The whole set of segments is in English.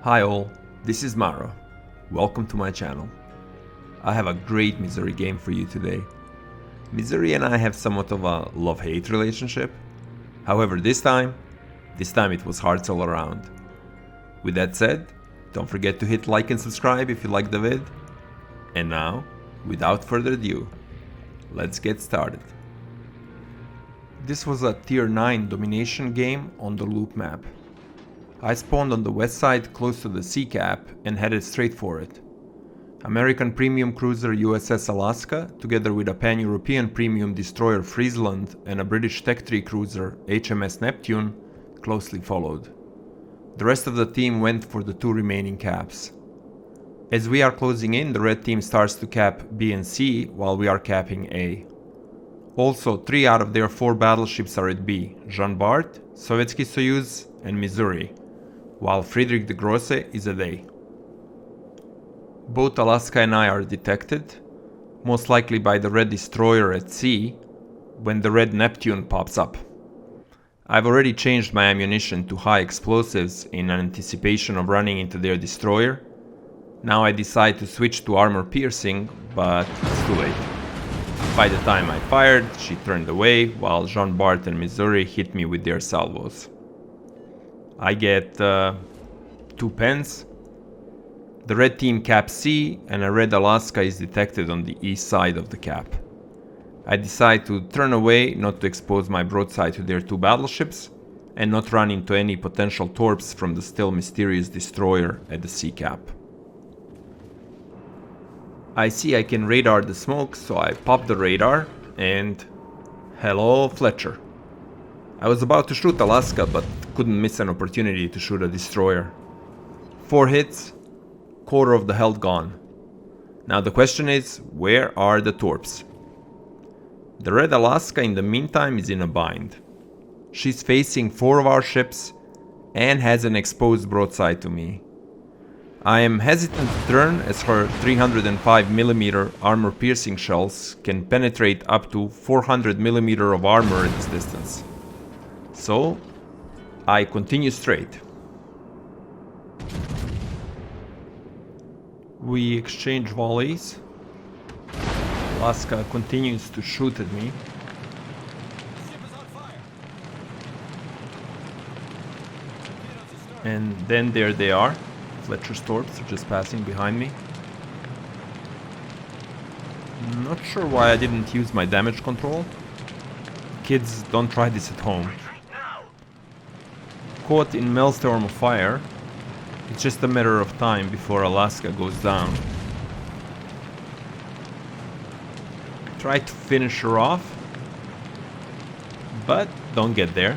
Hi all, this is Maro. Welcome to my channel. I have a great Missouri game for you today. Missouri and I have somewhat of a love-hate relationship. However, this time it was hearts all around. With that said, don't forget to hit like and subscribe if you like the vid. And now, without further ado, let's get started. This was a tier 9 domination game on the loop map. I spawned on the west side close to the sea cap and headed straight for it. American premium cruiser USS Alaska, together with a pan-European premium destroyer Resplendent and a British Tech 3 cruiser HMS Neptune, closely followed. The rest of the team went for the two remaining caps. As we are closing in, the red team starts to cap B and C while we are capping A. Also, 3 out of their 4 battleships are at B: Jean Bart, Sovietsky Soyuz, and Missouri, while Friedrich the Grosse is at A. Both Alaska and I are detected, most likely by the red destroyer at C, when the red Neptune pops up. I've already changed my ammunition to high explosives in anticipation of running into their destroyer. Now I decide to switch to armor piercing, but it's too late. By the time I fired, she turned away, while Jean Bart and Missouri hit me with their salvos. I get 2 pens. The red team caps C and a red Alaska is detected on the east side of the cap. I decide to turn away not to expose my broadside to their 2 battleships and not run into any potential torps from the still mysterious destroyer at the sea cap. I see I can radar the smoke, so I pop the radar and hello Fletcher. I was about to shoot Alaska but couldn't miss an opportunity to shoot a destroyer. 4 hits, quarter of the health gone. Now the question is, where are the torps? The red Alaska in the meantime is in a bind. She's facing 4 of our ships and has an exposed broadside to me. I am hesitant to turn as her 305mm armor piercing shells can penetrate up to 400mm of armor at this distance. So I continue straight. We exchange volleys. Alaska continues to shoot at me. And then there they are. Fletcher's torps are just passing behind me. Not sure why I didn't use my damage control. Kids, don't try this at home. Caught in maelstrom of fire, it's just a matter of time before Alaska goes down. Try to finish her off, but don't get there.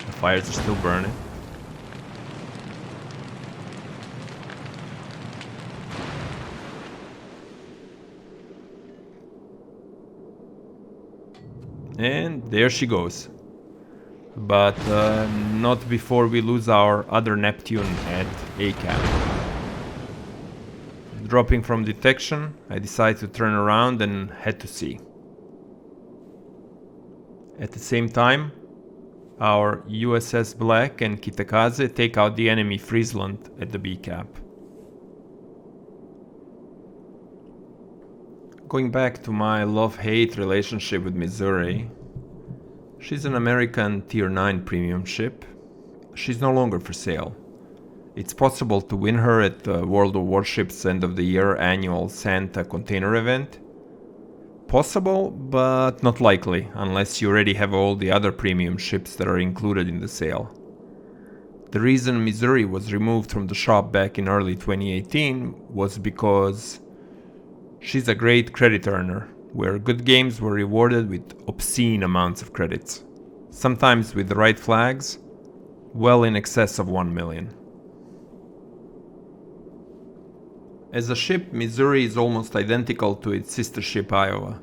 The fires are still burning. And there she goes. But not before we lose our other Neptune at A cap. Dropping from detection, I decide to turn around and head to C. At the same time, our USS Black and Kitakaze take out the enemy Friesland at the B cap. Going back to my love-hate relationship with Missouri, she's an American tier 9 premium ship. She's no longer for sale. It's possible to win her at the World of Warships end of the year annual Santa container event. Possible, but not likely, unless you already have all the other premium ships that are included in the sale. The reason Missouri was removed from the shop back in early 2018 was because she's a great credit earner, where good games were rewarded with obscene amounts of credits, sometimes with the right flags, well in excess of 1 million. As a ship, Missouri is almost identical to its sister ship Iowa,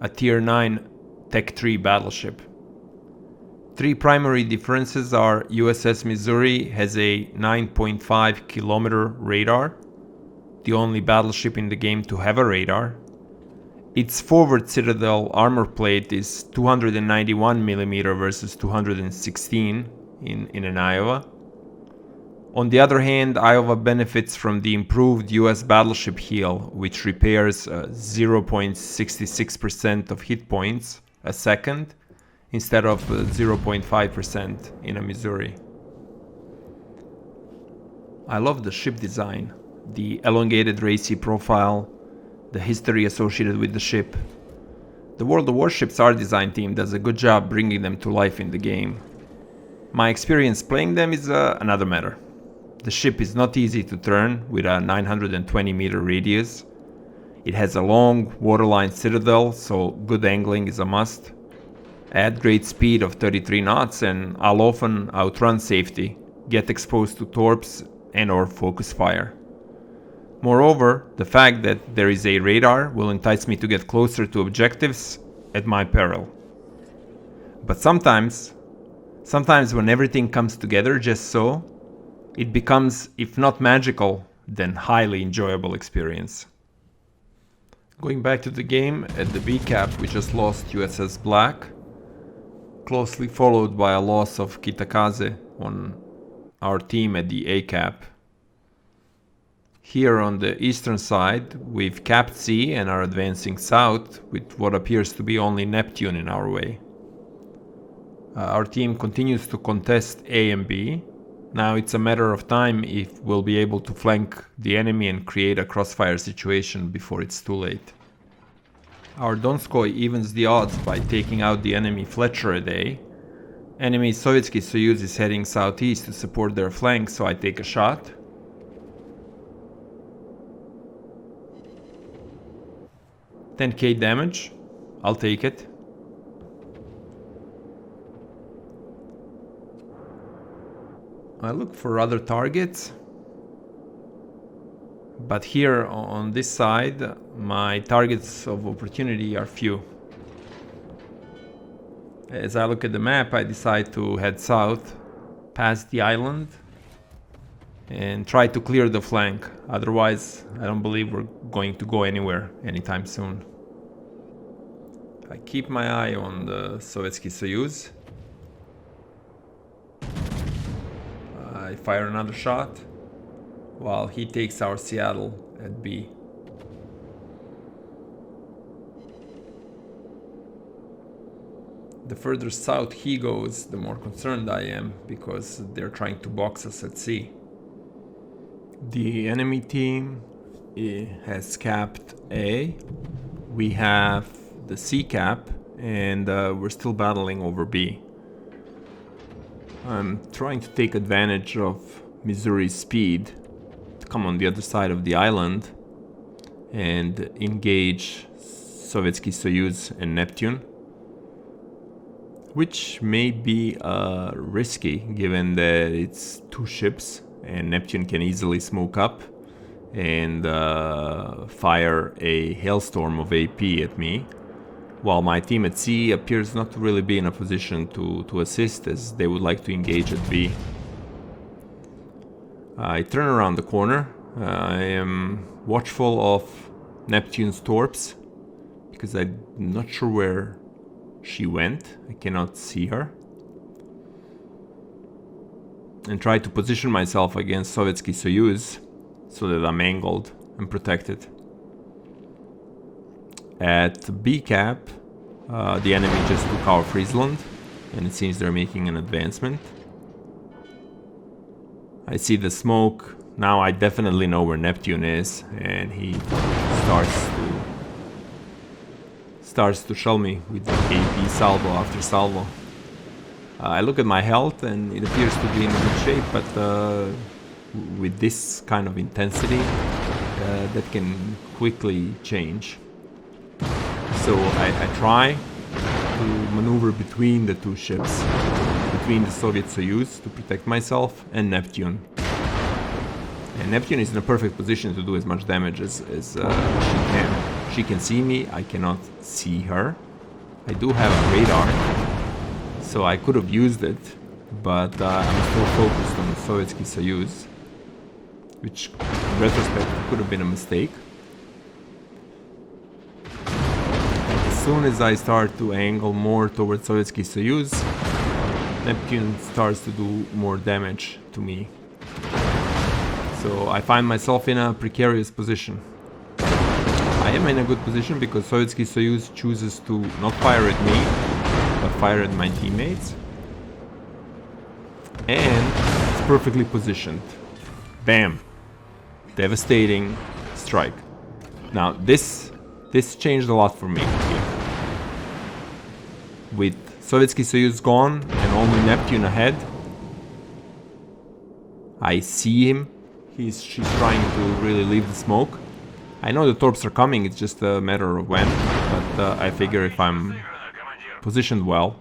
a tier 9 Tech 3 battleship. 3 primary differences are USS Missouri has a 9.5 kilometer radar, the only battleship in the game to have a radar. Its forward citadel armor plate is 291mm versus 216 in an Iowa. On the other hand, Iowa benefits from the improved US battleship heal, which repairs 0.66% of hit points a second instead of 0.5% in a Missouri. I love the ship design, the elongated racy profile, the history associated with the ship. The World of Warships art design team does a good job bringing them to life in the game. My experience playing them is another matter. The ship is not easy to turn with a 920 meter radius. It has a long waterline citadel, so good angling is a must. At great speed of 33 knots, and I'll often outrun safety, get exposed to torps and or focus fire. Moreover, the fact that there is a radar will entice me to get closer to objectives at my peril. But sometimes when everything comes together just so, it becomes, if not magical, then highly enjoyable experience. Going back to the game, at the B cap we just lost USS Black, closely followed by a loss of Kitakaze on our team at the A cap. Here on the eastern side, we've capped C and are advancing south with what appears to be only Neptune in our way. Our team continues to contest A and B. Now it's a matter of time if we'll be able to flank the enemy and create a crossfire situation before it's too late. Our Donskoy evens the odds by taking out the enemy Fletcher at A. Enemy Sovietsky Soyuz is heading southeast to support their flank, so I take a shot. $10,000 damage, I'll take it. I look for other targets, but here on this side my targets of opportunity are few. As I look at the map, I decide to head south past the island and try to clear the flank. Otherwise, I don't believe we're going to go anywhere anytime soon. I keep my eye on the Sovietsky Soyuz. I fire another shot while he takes our Seattle at B. The further south he goes, the more concerned I am, because they're trying to box us at C. The enemy team has capped A. We have the C cap, and we're still battling over B. I'm trying to take advantage of Missouri's speed to come on the other side of the island and engage Sovietsky Soyuz and Neptune, which may be risky given that it's two ships and Neptune can easily smoke up and fire a hailstorm of AP at me, while my team at C appears not to really be in a position to assist, as they would like to engage at B. I turn around the corner. I am watchful of Neptune's torps because I'm not sure where she went. I cannot see her. And try to position myself against Sovietsky Soyuz so that I'm angled and protected. At B cap, the enemy just took our Friesland, and it seems they're making an advancement. I see the smoke. Now I definitely know where Neptune is, and he starts to shell me with the AP salvo after salvo. I look at my health and it appears to be in good shape, but with this kind of intensity, that can quickly change. So I try to maneuver between the two ships, between the Soviet Soyuz to protect myself and Neptune. And Neptune is in a perfect position to do as much damage as she can. She can see me, I cannot see her. I do have a radar, so I could have used it, but I'm still focused on the Sovietsky Soyuz, which in retrospect could have been a mistake. As soon as I start to angle more towards Sovietsky Soyuz, Neptune starts to do more damage to me. So I find myself in a precarious position. I am in a good position because Sovietsky Soyuz chooses to not fire at me, but fire at my teammates. And it's perfectly positioned. Bam! Devastating strike. Now this changed a lot for me here. With Sovietsky Soyuz gone and only Neptune ahead, I see him. She's trying to really leave the smoke. I know the torps are coming, it's just a matter of when, but I figure if I'm positioned well,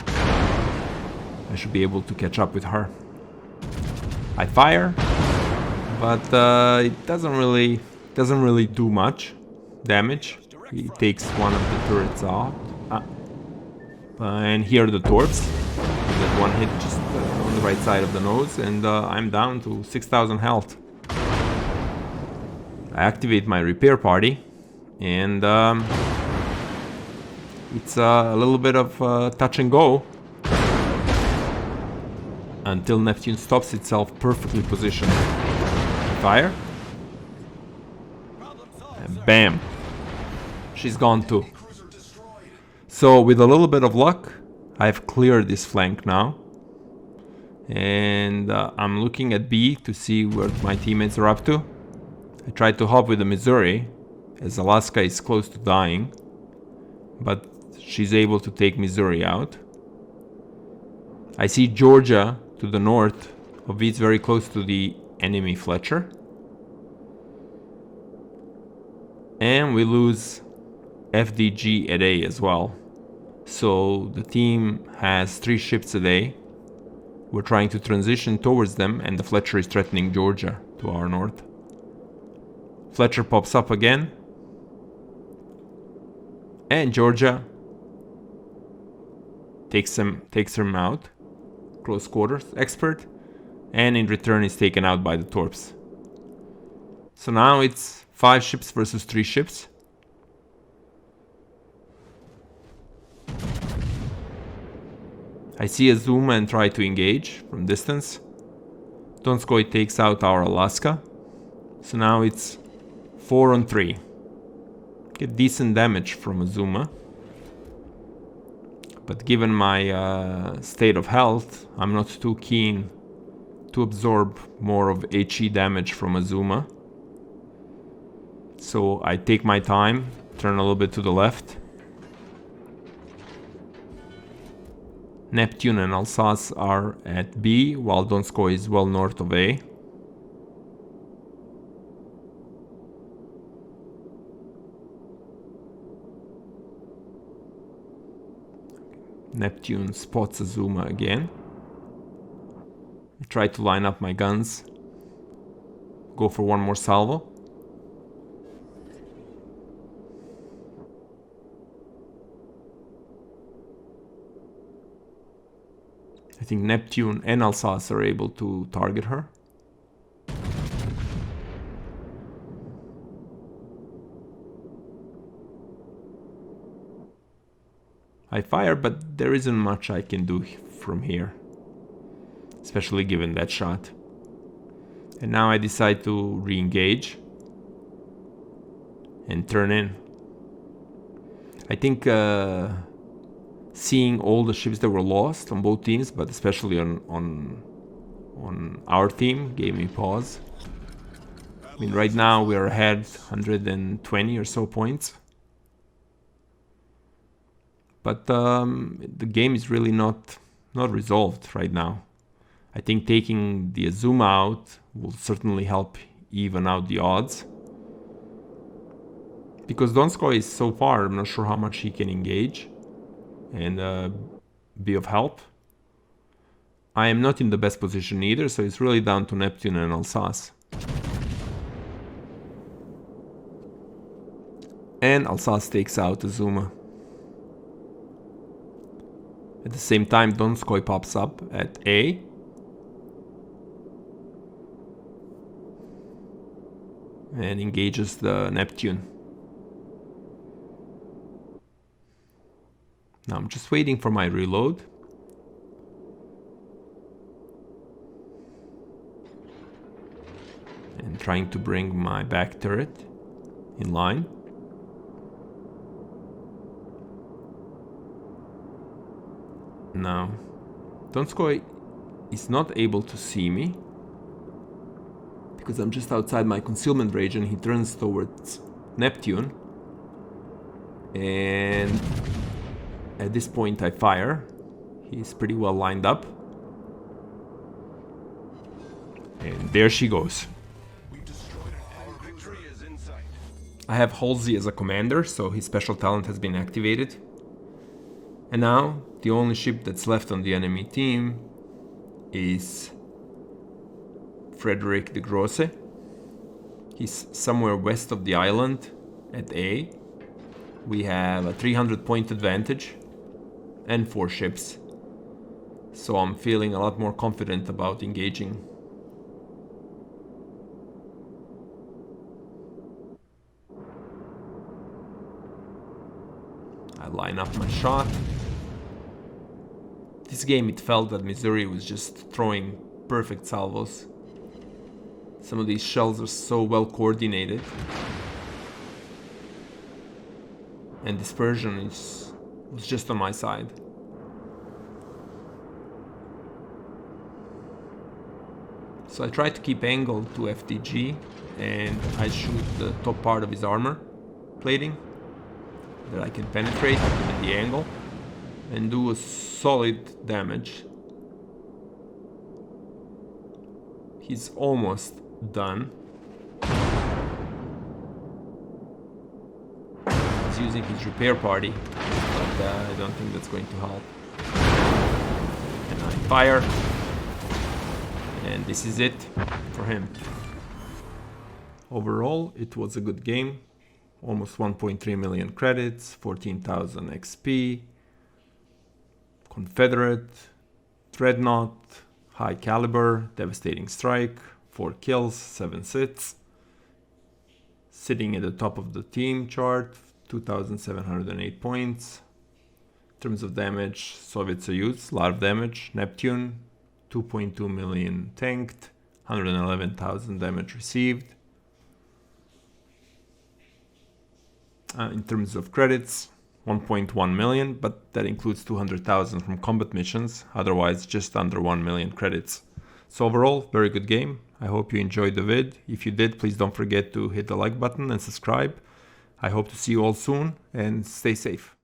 I should be able to catch up with her. I fire, but it doesn't really do much damage. He takes one of the turrets out. And here are the torps. That one hit just on the right side of the nose, and I'm down to 6,000 health. I activate my repair party, and it's a little bit of touch and go until Neptune stops itself perfectly positioned. Fire. And bam! She's gone too. So with a little bit of luck, I've cleared this flank now. And I'm looking at B to see what my teammates are up to. I tried to hop with the Missouri, as Alaska is close to dying. But she's able to take Missouri out. I see Georgia to the north of B. It's very close to the enemy Fletcher. And we lose FDG at A as well. So the team has 3 ships at A. We're trying to transition towards them, and the Fletcher is threatening Georgia to our north. Fletcher pops up again. And Georgia takes him out. Close quarters expert. And in return is taken out by the torps. So now it's 5 ships versus 3 ships. I see Azuma and try to engage from distance. Donskoy takes out our Alaska. So now it's 4 on 3. Get decent damage from Azuma. But given my state of health, I'm not too keen to absorb more of HE damage from Azuma. So I take my time, turn a little bit to the left. Neptune and Alsace are at B, while Donskoy is well north of A. Neptune spots Azuma again. I try to line up my guns. Go for one more salvo. I think Neptune and Alsace are able to target her. I fire, but there isn't much I can do from here, especially given that shot. And now I decide to re-engage and turn in. I think seeing all the ships that were lost on both teams, but especially on our team, gave me pause. I mean, right now we are ahead 120 or so points. But the game is really not resolved right now. I think taking the Azuma out will certainly help even out the odds. Because Donskoy is so far, I'm not sure how much he can engage and be of help. I am not in the best position either, so it's really down to Neptune and Alsace. And Alsace takes out Azuma. At the same time, Donskoy pops up at A. And engages the Neptune. Now I'm just waiting for my reload. trying to bring my back turret in line. Now, Donskoy is not able to see me because I'm just outside my concealment range, and he turns towards Neptune. And at this point I fire. He's pretty well lined up. And there she goes. I have Halsey as a commander, so his special talent has been activated. And now, the only ship that's left on the enemy team is Frederick de Grosse. He's somewhere west of the island at A. We have a 300 point advantage and 4 ships. So I'm feeling a lot more confident about engaging. I line up my shot. This game it felt that Missouri was just throwing perfect salvos. Some of these shells are so well coordinated. And dispersion was just on my side. So I try to keep angle to FTG, and I shoot the top part of his armor plating that I can penetrate given the angle and do a solid damage. He's almost done. He's using his repair party, but I don't think that's going to help. And I fire. And this is it for him. Overall, it was a good game. Almost 1.3 million credits, 14,000 XP. Confederate, Dreadnought, High Caliber, Devastating Strike, 4 kills, 7 sits. Sitting at the top of the team chart, 2,708 points. In terms of damage, Soviet Soyuz, a lot of damage. Neptune, 2.2 million tanked, 111,000 damage received. In terms of credits, 1.1 million, but that includes 200,000 from combat missions, otherwise just under 1 million credits. So overall, very good game. I hope you enjoyed the vid. If you did, please don't forget to hit the like button and subscribe. I hope to see you all soon, and stay safe.